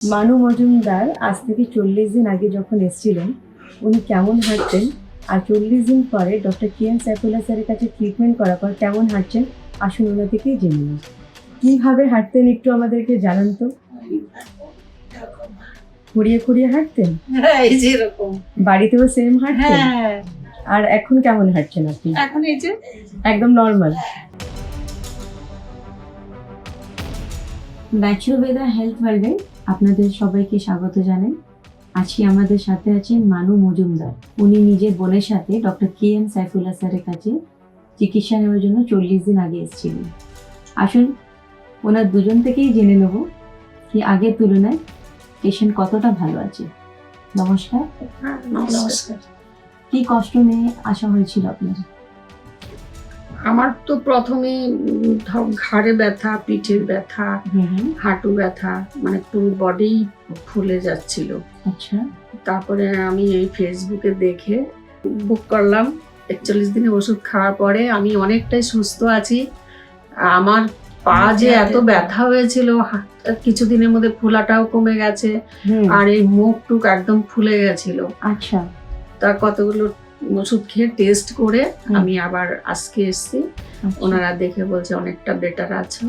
মানু মজুমদার আজ থেকে 40 দিন আগে যখন এসেছিলেন উনি কেমন হাঁটতেন আর 40 দিন পরে ডক্টর কে.এম. সাইফুল্লাহ স্যারের কাছে ট্রিটমেন্ট করার পর কেমন হাঁটছেন আসুন ওনার থেকেই জেনে নিন। কীভাবে হাঁটতেন একটু আমাদেরকে জানান তো। খুঁড়িয়ে খুঁড়িয়ে হাঁটতেন? হ্যাঁ, এই যে এরকম। বাড়িতেও সেম হাঁটতেন? হ্যাঁ, আর এখন কেমন হাঁটছেন আপনি? এখন এই যে একদম নর্মাল। ব্যাচুবেদা হেলথ ওয়ার্ল্ডে আপনাদের সবাইকে স্বাগত জানাই। আজকে আমাদের সাথে আছেন মানু মজুমদার। উনি নিজের বোনের সাথে ডক্টর কে.এম. সাইফুল্লাহ স্যারের কাছে চিকিৎসা নেওয়ার জন্য 40 দিন আগে এসেছিলেন। আসুন ওনার দুজন থেকেই জেনে নেব কি আগের তুলনায় পেশেন্ট কতটা ভালো আছে। নমস্কার। নমস্কার। কি কষ্ট নিয়ে আসা হয়েছিল আপনার? আমার তো প্রথমে ঘাড়ে ব্যথা, পিঠের ব্যথা, হাঁটু ব্যথা, মানে পুরো বডি ফুলে যাচ্ছিল। আচ্ছা। তারপরে আমি এই ফেসবুকে দেখে বুক করলাম। 41 দিনের ওষুধ খাওয়ার পরে আমি অনেকটাই সুস্থ আছি। আমার পা যে এত ব্যথা হয়েছিল কিছুদিনের মধ্যে ফোলাটাও কমে গেছে, আর এই মুখ টুক একদম ফুলে গেছিল। আচ্ছা। তার কতগুলো ওষুধ খেয়ে টেস্ট করে আমি আবার আজকে এসেছি। ওনারা দেখে বলছে অনেকটা বেটার আছো।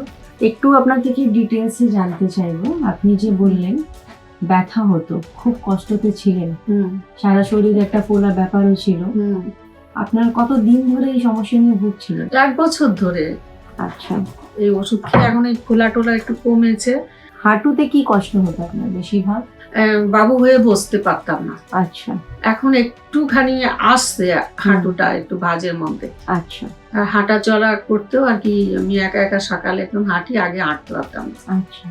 একটু আপনার থেকে ডিটেলসে জানতে চাইবো, আপনি যে বললেন ব্যথা হতো, খুব কষ্টতে ছিলেন, সারা শরীর একটা ফোলা ব্যাপারও ছিল, আপনার কত দিন ধরে এই সমস্যা নিয়ে ভুগছিলেন? 1 বছর ধরে। আচ্ছা। এই ওষুধ খেয়ে এখন এই ফোলা টোলা একটু কমেছে। হাঁটুতে কি কষ্ট হতো আপনার বেশিরভাগ? বাবু হয়ে বসতে পারতাম না। আচ্ছা। এখন একটুখানি আসছে হাঁটুটা একটু ভাঁজের মধ্যে। আচ্ছা। আর হাঁটা চলা করতেও আর কি আমি একা একা সকালে একদম হাঁটি, আগে হাঁটতে পারতাম না। আচ্ছা।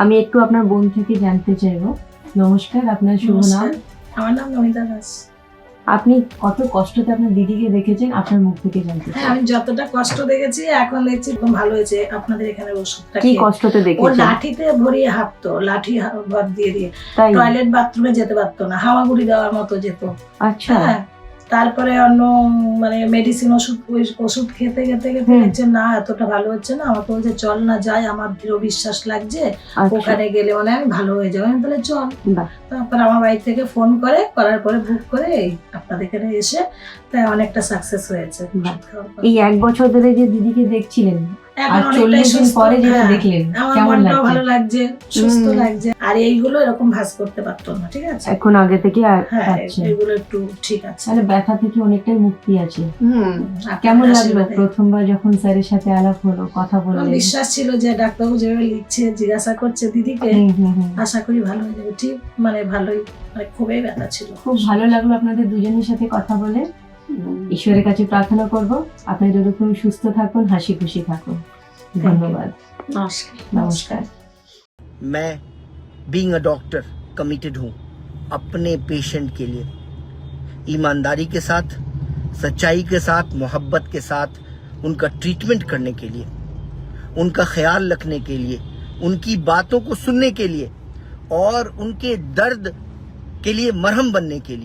আমি একটু আপনার বোন থেকে জানতে চাইবো। নমস্কার, আপনার শুভ নাম? আমার নাম নমিতা দাস। আপনি কত কষ্টতে আপনার দিদিকে দেখেছেন, আপনার মুখ থেকে জানতে চাই। আমি যতটা কষ্ট দেখেছি এখন দেখছি একদম ভালো হয়েছে। আপনাদের এখানে ওষুধটা কি কষ্টতে ও দেখেছেন? লাঠিতে ভরিয়ে হাঁটতো, লাঠি বাদ দিয়ে দিয়ে তাই? টয়লেট বাথরুমে যেতে পারতো না, হাওয়াগুড়ি দেওয়ার মতো যেত। আচ্ছা। হ্যাঁ, তারপরে অন্য মানে মেডিসিন ওষুধ খেতে খেতে খেতে দেখছে না এতটা ভালো হচ্ছে না। আমাকে বলছে চল না যাই, আমার দৃঢ় বিশ্বাস লাগছে ওখানে গেলে মানে আমি ভালো হয়ে যাবো। আমি তাহলে চল। তারপর আমার বাড়ি থেকে ফোন করার পরে বুক করে আপনাদের এখানে এসে তাই অনেকটা সাকসেস হয়েছে। এই 1 বছর ধরে যে দিদিকে দেখছিলেন আর 40 দিন পরে যেটা দেখলেন কেমন লাগছে? ভালো লাগছে, সুস্থ লাগছে। আর এইগুলো এরকম ভাঁজ করতে পারতো না। ঠিক আছে, এখন আগে থেকে এগুলো একটু ঠিক আছে। মানে ব্যথা থেকে অনেকটাই মুক্তি আছে। কেমন লাগলো প্রথমবার যখন স্যারের সাথে আলাপ হলো, কথা বললেন? বিশ্বাস ছিল যে ডাক্তারবাবু যেভাবে লিখছে, জিজ্ঞাসা করছে দিদিকে, আশা করি ভালো হয়ে যাবে। ঠিক মানে ভালোই, মানে খুবই ব্যথা ছিল। খুব ভালো লাগলো আপনাদের দুজনের সাথে কথা বলে। ঈশ্বরের কাছে প্রার্থনা করব আপনারা এরকম সুস্থ থাকুন, হাসি খুশি থাকুন। ধন্যবাদ। নমস্কার। নমস্কার। मैं बीइंग अ डॉक्टर कमिटेड हूँ अपने पेशेंट के लिए, ईमानदारी के साथ, सच्चाई के साथ, मोहब्बत के साथ उनका ट्रीटमेंट करने के लिए, उनका ख्याल रखने के लिए, उनकी बातों को सुनने के लिए और उनके दर्द के लिए मरहम बनने के लिए।